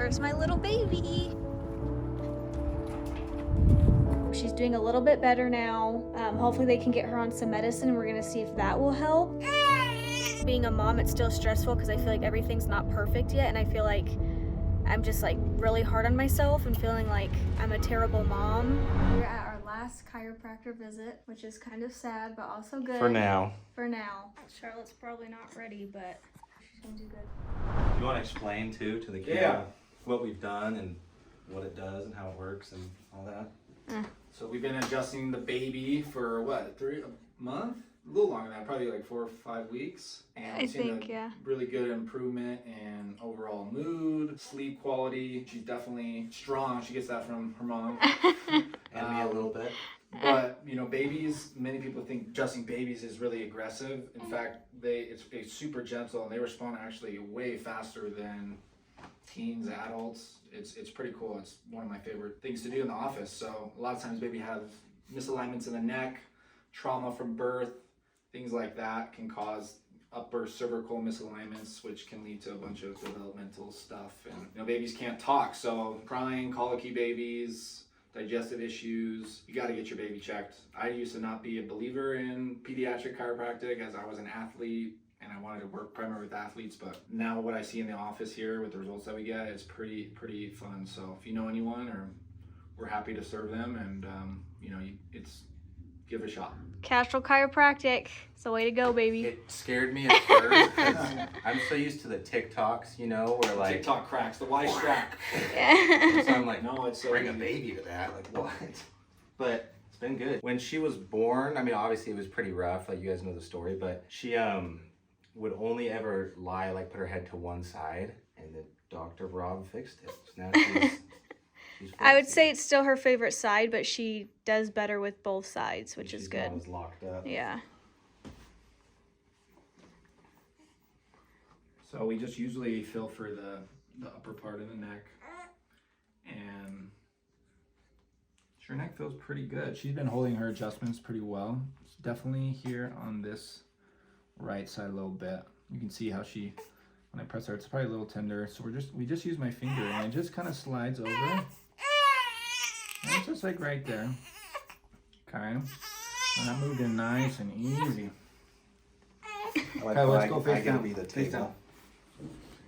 Where's my little baby? She's doing a little bit better now. Hopefully they can get her on some medicine and we're gonna see if that will help. Being a mom, it's still stressful because I feel like everything's not perfect yet, and I feel like I'm just like really hard on myself and feeling like I'm a terrible mom. We're at our last chiropractor visit, which is kind of sad, but also good. For now. For now. Charlotte's probably not ready, but she's gonna do good. You want to explain too to the kid what we've done and what it does and how it works and all that? So we've been adjusting the baby for what, a month? A little longer than that, probably like 4 or 5 weeks. And I think, yeah. Really good improvement in overall mood, sleep quality. She's definitely strong. She gets that from her mom. And me a little bit. But, you know, babies, many people think adjusting babies is really aggressive. In fact, it's super gentle, and they respond actually way faster than teens, adults. It's pretty cool. It's one of my favorite things to do in the office. So a lot of times baby have misalignments in the neck, trauma from birth, things like that can cause upper cervical misalignments, which can lead to a bunch of developmental stuff. And you know, babies can't talk, so crying, colicky babies, digestive issues, you got to get your baby checked. I used to not be a believer in pediatric chiropractic as I was an athlete and I wanted to work primarily with athletes, but now what I see in the office here with the results that we get is pretty fun. So if you know anyone, or we're happy to serve them, and you know, it's give it a shot. Castral Chiropractic. It's the way to go, baby. It scared me at first because I'm so used to the TikToks, you know, where like TikTok cracks, the Y strap. So I'm like, no, it's so bring a easy. baby to that, like what? But it's been good. When she was born, I mean, obviously it was pretty rough, like you guys know the story, but she would only ever lie, like put her head to one side, and the Dr. Rob fixed it. So now she's I would say it's still her favorite side, but she does better with both sides, which is good. She's locked up. Yeah. So we just usually feel for the upper part of the neck, and her neck feels pretty good. She's been holding her adjustments pretty well. It's definitely here on this right side a little bit. You can see how she, when I press her, it's probably a little tender. So we just use my finger and it just kind of slides over. And it's just like right there. Okay. And that moved in nice and easy. Okay, let's go face I gotta down. be the Face table.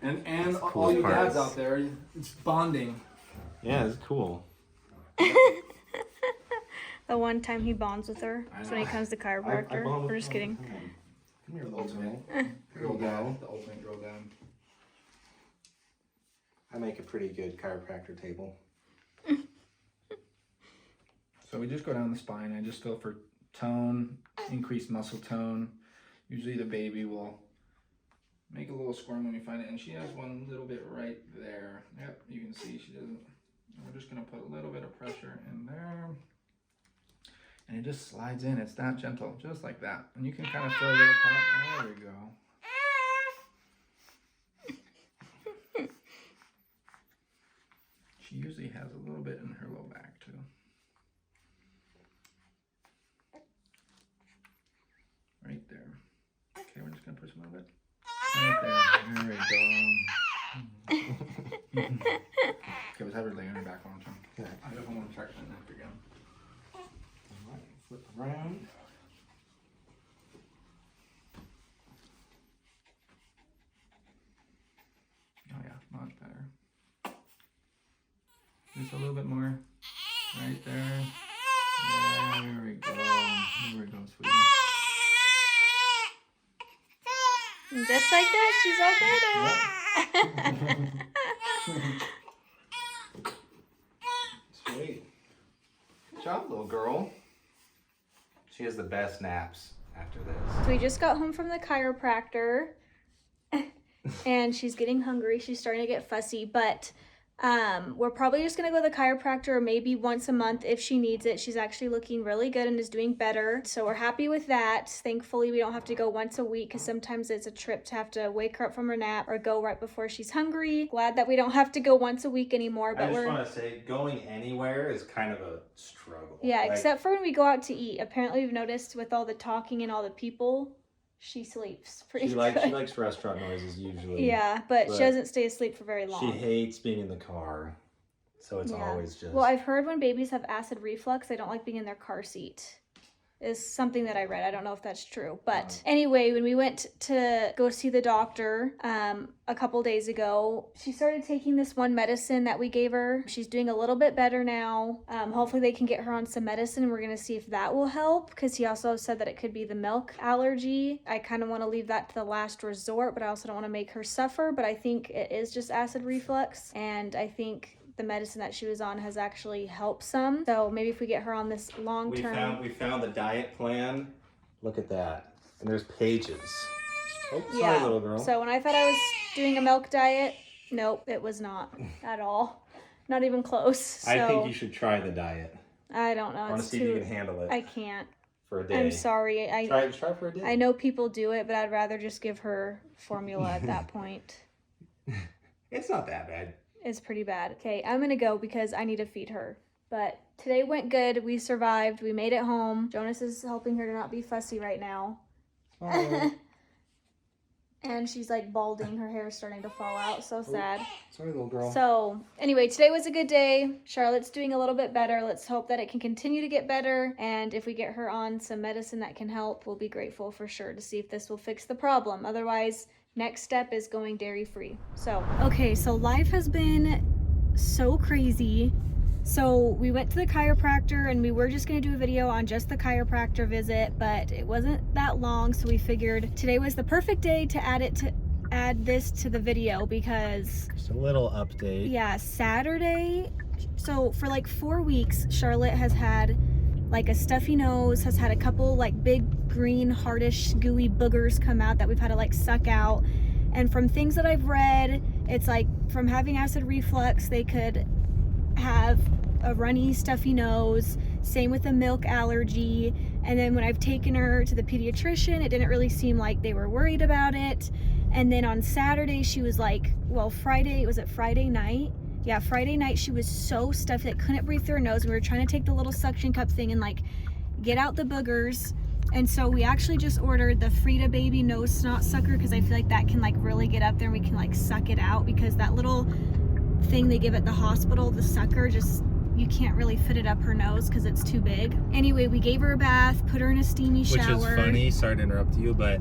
down. And That's the all you coolest dads part. out there, it's bonding. Yeah, it's cool. The one time he bonds with her is when he comes to chiropractor. We're just kidding. Come here, The little ultimate man. girl dad. The ultimate girl dad. I make a pretty good chiropractor table. So we just go down the spine. I just feel for tone, increased muscle tone. Usually the baby will make a little squirm when we find it, and she has one little bit right there. Yep, you can see she doesn't. We're just gonna put a little bit of pressure in there, and it just slides in. It's that gentle, just like that, and you can kind of feel a little pop. There we go. She usually has a little bit in her low back too. Right there. Okay, we're just gonna push a little bit. Right there. There we go. Okay, let's have her lay on her back one time. Okay. I don't want to check that neck again. Alright, flip around. Oh yeah, much better. Just a little bit more. Right there. There we go. There we go, sweetie. And just like that, she's all better. Sweet. Good job, little girl. She has the best naps after this. So we just got home from the chiropractor and she's getting hungry. She's starting to get fussy, but we're probably just gonna go to the chiropractor maybe once a month if she needs it. She's actually looking really good and is doing better, so we're happy with that. Thankfully we don't have to go once a week because sometimes it's a trip to have to wake her up from her nap or go right before she's hungry. Glad that we don't have to go once a week anymore, but I just want to say, going anywhere is kind of a struggle. yeah, Like, except for when we go out to eat. Apparently we've noticed with all the talking and all the people, she sleeps pretty She good. likes restaurant noises usually. Yeah, but she doesn't stay asleep for very long. She hates being in the car. So it's always just... Well, I've heard when babies have acid reflux, they don't like being in their car seat. Is something that I read. I don't know if that's true. But anyway, when we went to go see the doctor a couple days ago, she started taking this one medicine that we gave her. She's doing a little bit better now. Hopefully they can get her on some medicine. We're going to see if that will help, because he also said that it could be the milk allergy. I kind of want to leave that to the last resort, but I also don't want to make her suffer. But I think it is just acid reflux. And I think the medicine that she was on has actually helped some. So maybe if we get her on this long term. We found the diet plan. Look at that. And there's pages. Oh, sorry, Yeah. little girl. So when I thought I was doing a milk diet, nope, it was not at all. Not even close. So I think you should try the diet. I don't know. I want to see if you can handle it I can't. for a day. I'm sorry. Try for a day. I know people do it, but I'd rather just give her formula at that point. It's not that bad. It's pretty bad. Okay, I'm gonna go because I need to feed her. But today went good. We survived. We made it home. Jonas is helping her to not be fussy right now. Oh. And she's like balding. Her hair is starting to fall out. So sad. Sorry, little girl. So anyway, today was a good day. Charlotte's doing a little bit better. Let's hope that it can continue to get better. And if we get her on some medicine that can help, we'll be grateful for sure to see if this will fix the problem. Otherwise, next step is going dairy-free. So, okay, so life has been so crazy. So we went to the chiropractor and we were just gonna do a video on just the chiropractor visit, but it wasn't that long, so we figured today was the perfect day to add this to the video because just a little update. Yeah, Saturday. So for like 4 weeks, Charlotte has had like a stuffy nose, has had a couple like big green hardish gooey boogers come out that we've had to like suck out. And from things that I've read, it's like from having acid reflux, they could have a runny stuffy nose, same with a milk allergy. And then when I've taken her to the pediatrician, it didn't really seem like they were worried about it. And then on Saturday she was like, well, Friday night? Yeah, Friday night she was so stuffy that couldn't breathe through her nose. We were trying to take the little suction cup thing and like get out the boogers. And so we actually just ordered the Frida baby nose snot sucker because I feel like that can like really get up there and we can like suck it out, because that little thing they give at the hospital, the sucker, just you can't really fit it up her nose because it's too big. Anyway, we gave her a bath, put her in a steamy shower. Which is funny, sorry to interrupt you, but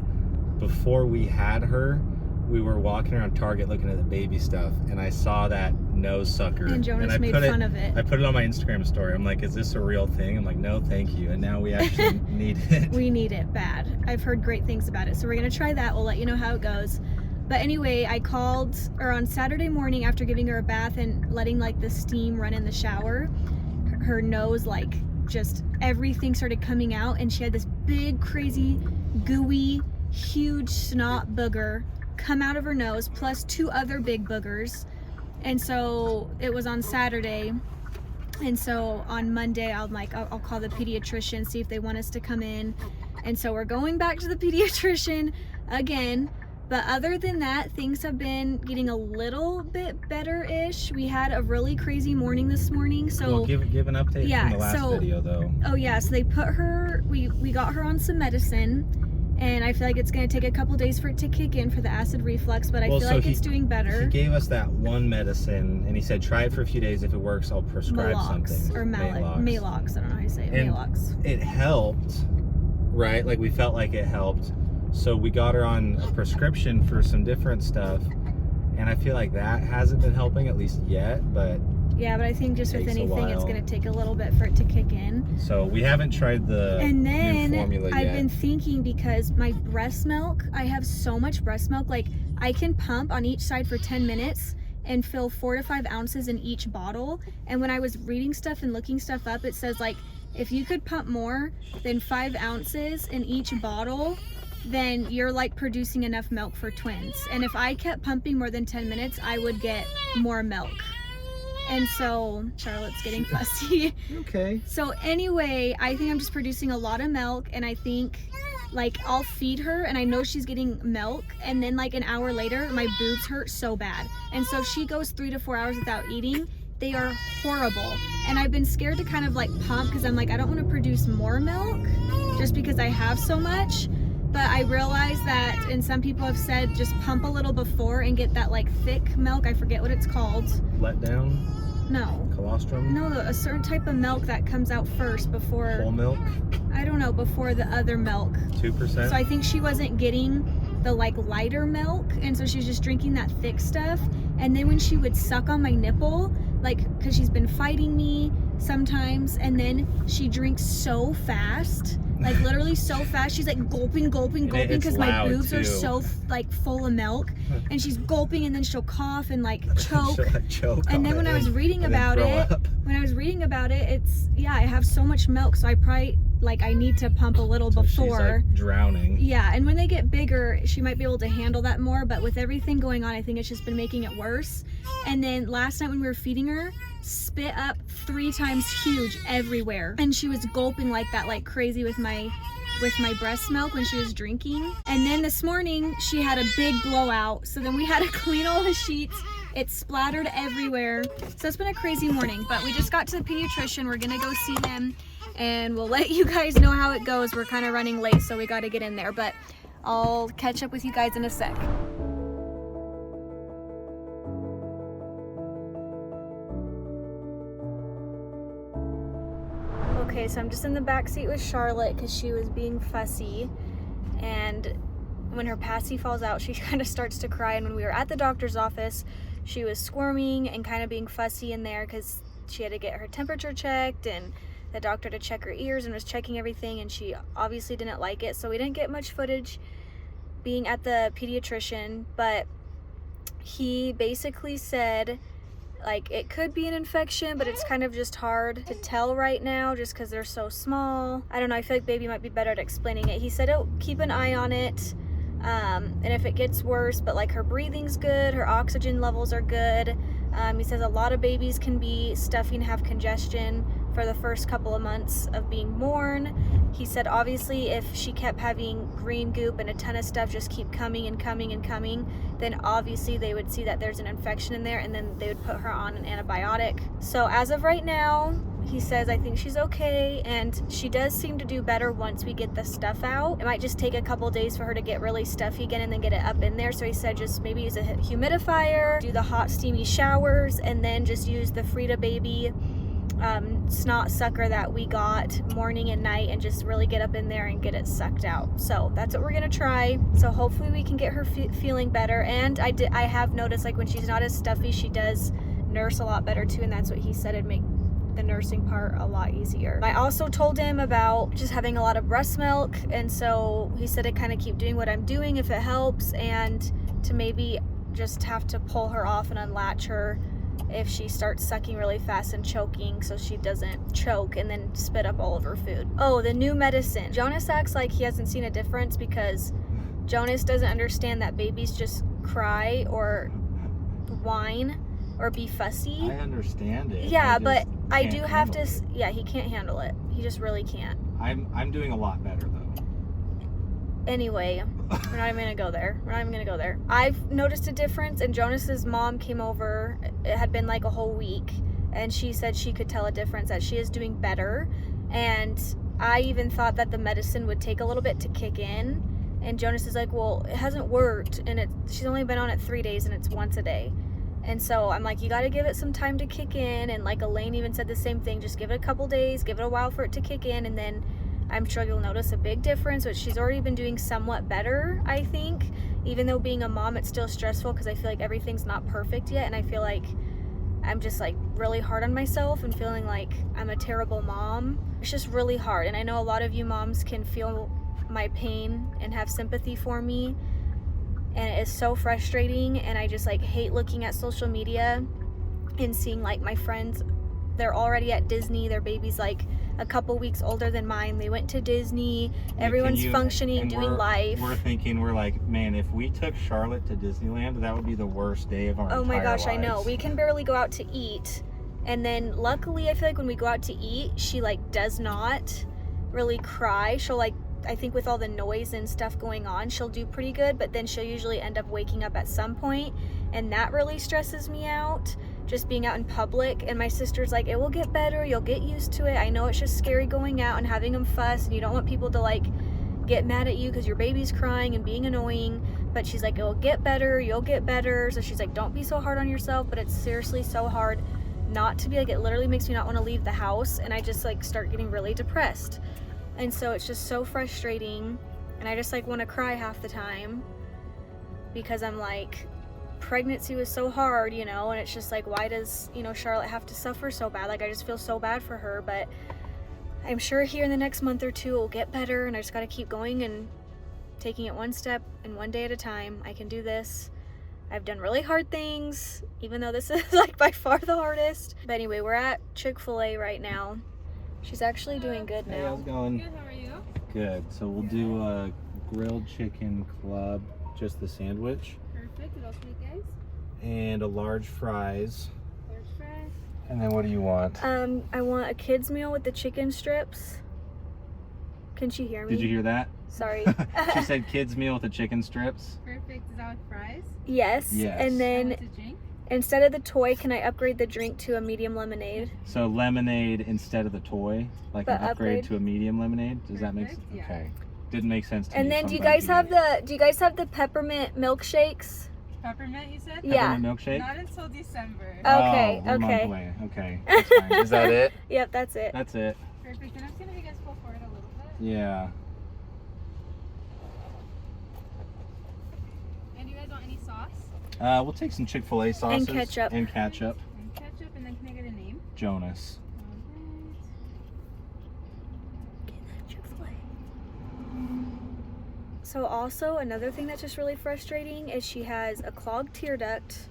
before we had her, we were walking around Target looking at the baby stuff, and I saw that nose sucker. And Jonas made fun of it. I put it on my Instagram story. I'm like, is this a real thing? I'm like, no, thank you. And now we actually need it. We need it bad. I've heard great things about it. So we're going to try that. We'll let you know how it goes. But anyway, I called her on Saturday morning after giving her a bath and letting like the steam run in the shower. Her nose, like just everything started coming out, and she had this big, crazy, gooey, huge snot booger come out of her nose, plus 2 other big boogers. And so it was on Saturday, and so on Monday I'll call the pediatrician, see if they want us to come in. And so we're going back to the pediatrician again. But other than that, things have been getting a little bit better-ish. We had a really crazy morning this morning. So well, give an update from the last video though. Oh yeah, so they put her, we got her on some medicine. And I feel like it's going to take a couple days for it to kick in for the acid reflux, but I feel like it's doing better. He gave us that one medicine, and he said, try it for a few days. If it works, I'll prescribe something. Or Malox. I don't know how you say it. And Malox. it helped, right? Like, we felt like it helped. So we got her on a prescription for some different stuff, and I feel like that hasn't been helping, at least yet, but... Yeah, but I think just with anything, it's going to take a little bit for it to kick in. So we haven't tried the new formula yet. I've been thinking, because my breast milk, I have so much breast milk, like I can pump on each side for 10 minutes and fill 4 to 5 ounces in each bottle. And when I was reading stuff and looking stuff up, it says like, if you could pump more than 5 ounces in each bottle, then you're like producing enough milk for twins. And if I kept pumping more than 10 minutes, I would get more milk. And so Charlotte's getting fussy. Okay. So anyway, I think I'm just producing a lot of milk, and I think like I'll feed her and I know she's getting milk, and then like an hour later my boobs hurt so bad. And so she goes 3 to 4 hours without eating. They are horrible. And I've been scared to kind of like pump, because I'm like, I don't want to produce more milk just because I have so much. But I realized that, and some people have said, just pump a little before and get that like thick milk. I forget what it's called. Let down? No. Colostrum? No, a certain type of milk that comes out first before. Whole milk? I don't know, before the other milk. 2%? So I think she wasn't getting the like lighter milk, and so she was just drinking that thick stuff. And then when she would suck on my nipple, like, because she's been fighting me sometimes, and then she drinks so fast, like literally so fast, she's like gulping because my boobs are so like full of milk, and she's gulping, and then she'll cough and like choke. And then when I was reading about it, it's, yeah, I have so much milk, so I probably, like, I need to pump a little before. She's like drowning. Yeah, and when they get bigger, she might be able to handle that more, but with everything going on, I think it's just been making it worse. And then last night when we were feeding her, spit up 3 times huge everywhere. And she was gulping like that, like crazy with my breast milk when she was drinking. And then this morning, she had a big blowout, so then we had to clean all the sheets. It splattered everywhere. So it's been a crazy morning, but we just got to the pediatrician. We're gonna go see him, and we'll let you guys know how it goes. We're kind of running late, so we got to get in there, but I'll catch up with you guys in a sec. Okay, so I'm just in the back seat with Charlotte because she was being fussy, and when her passy falls out, she kind of starts to cry. And when we were at the doctor's office, she was squirming and kind of being fussy in there because she had to get her temperature checked, and the doctor to check her ears and was checking everything, and she obviously didn't like it. So we didn't get much footage being at the pediatrician, but he basically said, like, it could be an infection, but it's kind of just hard to tell right now just because they're so small. I don't know, I feel like baby might be better at explaining it. He said, oh, keep an eye on it, and if it gets worse, but like her breathing's good, her oxygen levels are good. He says a lot of babies can be stuffy and have congestion for the first couple of months of being born. He said obviously if she kept having green goop and a ton of stuff just keep coming and coming and coming, then obviously they would see that there's an infection in there, and then they would put her on an antibiotic. So as of right now, he says I think she's okay, and she does seem to do better once we get the stuff out. It might just take a couple days for her to get really stuffy again and then get it up in there. So he said just maybe use a humidifier, do the hot steamy showers, and then just use the Frida Baby snot sucker that we got morning and night, and just really get up in there and get it sucked out. So that's what we're gonna try. So hopefully we can get her feeling better. And I have noticed, like, when she's not as stuffy, she does nurse a lot better too, and that's what he said, it'd make the nursing part a lot easier. I also told him about just having a lot of breast milk, and so he said to kind of keep doing what I'm doing if it helps, and to maybe just have to pull her off and unlatch her if she starts sucking really fast and choking, so she doesn't choke and then spit up all of her food. Oh, the new medicine. Jonas acts like he hasn't seen a difference because Jonas doesn't understand that babies just cry or whine or be fussy. I understand it. Yeah, but I do have to, yeah, he can't handle it. He just really can't. I'm doing a lot better though. Anyway, we're not even gonna go there. We're not even gonna go there. I've noticed a difference, and Jonas's mom came over. It had been like a whole week, and she said she could tell a difference, that she is doing better. And I even thought that the medicine would take a little bit to kick in. And Jonas is like, well, it hasn't worked, and she's only been on it 3 days, and it's once a day. And so I'm like, you got to give it some time to kick in. And like Elaine even said the same thing, just give it a couple days, give it a while for it to kick in, and then I'm sure you'll notice a big difference. But she's already been doing somewhat better, I think. Even though being a mom, it's still stressful because I feel like everything's not perfect yet, and I feel like I'm just like really hard on myself and feeling like I'm a terrible mom. It's just really hard, and I know a lot of you moms can feel my pain and have sympathy for me, and it is so frustrating. And I just like hate looking at social media and seeing like my friends, they're already at Disney, their baby's like a couple weeks older than mine, they went to Disney, everyone's functioning, doing life. We're thinking, we're like, man, if we took Charlotte to Disneyland, that would be the worst day of our entire lives. Oh my gosh, I know. lives. We can barely go out to eat, and then luckily I feel like when we go out to eat, she like does not really cry. She'll like, I think with all the noise and stuff going on, she'll do pretty good, but then she'll usually end up waking up at some point, and that really stresses me out, just being out in public. And my sister's like, it will get better, you'll get used to it. I know it's just scary going out and having them fuss, and you don't want people to like get mad at you because your baby's crying and being annoying, but she's like, it'll get better, you'll get better. So she's like, don't be so hard on yourself, but it's seriously so hard not to be like, it literally makes me not want to leave the house, and I just like start getting really depressed. And so it's just so frustrating, and I just like want to cry half the time because I'm like, pregnancy was so hard, you know, and it's just like, why does, you know, Charlotte have to suffer so bad? Like, I just feel so bad for her, but I'm sure here in the next month or two it will get better, and I just got to keep going and taking it one step and one day at a time. I can do this. I've done really hard things, even though this is like by far the hardest. But anyway, we're at Chick-fil-A right now. She's actually doing good now. Hey, how's it going? Good, how are you? Good. So we'll do a grilled chicken club, just the sandwich, Perfect. What else do you guys? and a large fries. Large fries. And then what do you want? I want a kid's meal with the chicken strips. Can she hear me? Did you hear that? Sorry. She said kids meal with the chicken strips. Perfect. Is that with fries? Yes. Yes. And And then what's a drink? instead of the toy, can I upgrade the drink to a medium lemonade? So lemonade instead of the toy, like But an upgrade upgrade. to a medium lemonade. Does that make sense? Perfect, yeah. Okay. Didn't make sense to me. And then so do I'm you glad guys have did. the peppermint milkshakes? Peppermint, you said? Yeah. Peppermint milkshake? Not until December. Okay, we're a month okay. away. Okay. That's fine. Is that it? Yep, that's it. That's it. Perfect. And I'm just gonna have you guys pull forward a little bit. Yeah. And do you guys want any sauce? We'll take some Chick-fil-A sauces. ketchup. And ketchup. And ketchup, and then can I get a name? Jonas. So also another thing that's just really frustrating is she has a clogged tear duct,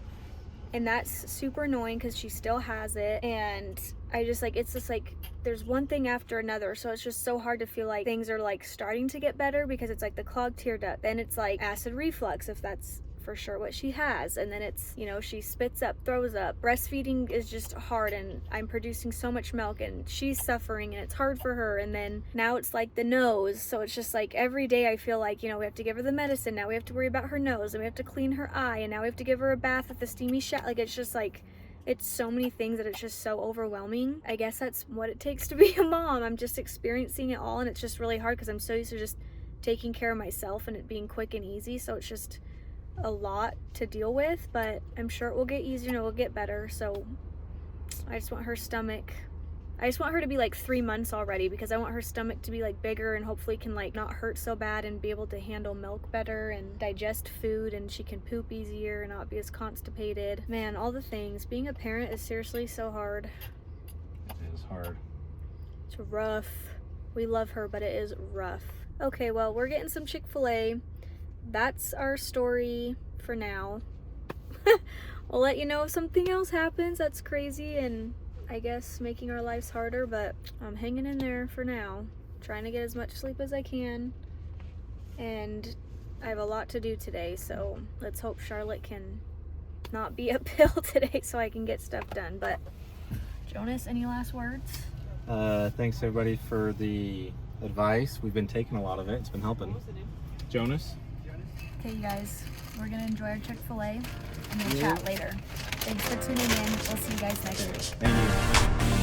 and that's super annoying because she still has it. And I just like, it's just like there's one thing after another, so it's just so hard to feel like things are like starting to get better, because it's like the clogged tear duct, then it's like acid reflux if that's for sure what she has, and then it's, you know, she spits up, throws up. Breastfeeding is just hard, and I'm producing so much milk and she's suffering and it's hard for her. And then now it's like the nose, so it's just like every day I feel like, you know, we have to give her the medicine, now we have to worry about her nose, and we have to clean her eye, and now we have to give her a bath with the steamy shower. Like, it's just like, it's so many things that it's just so overwhelming. I guess that's what it takes to be a mom. I'm just experiencing it all, and it's just really hard because I'm so used to just taking care of myself and it being quick and easy. So it's just a lot to deal with, but I'm sure it will get easier and it will get better. So I just want her stomach, I just want her to be like 3 months already, because I want her stomach to be like bigger and hopefully can like not hurt so bad and be able to handle milk better and digest food, and she can poop easier and not be as constipated. Man, all the things. Being a parent is seriously so hard. It is hard. It's rough. We love her, but it is rough. Okay, well, we're getting some Chick-fil-A. That's our story for now. We'll let you know if something else happens that's crazy and I guess making our lives harder, but I'm hanging in there for now, trying to get as much sleep as I can, and I have a lot to do today, so let's hope Charlotte can not be uphill today so I can get stuff done. But Jonas, any last words? Thanks everybody for the advice. We've been taking a lot of it. It's been helping. Jonas? Okay, you guys, we're gonna enjoy our Chick-fil-A and we'll chat later. Thanks for tuning in. We'll see you guys next week. Thank you.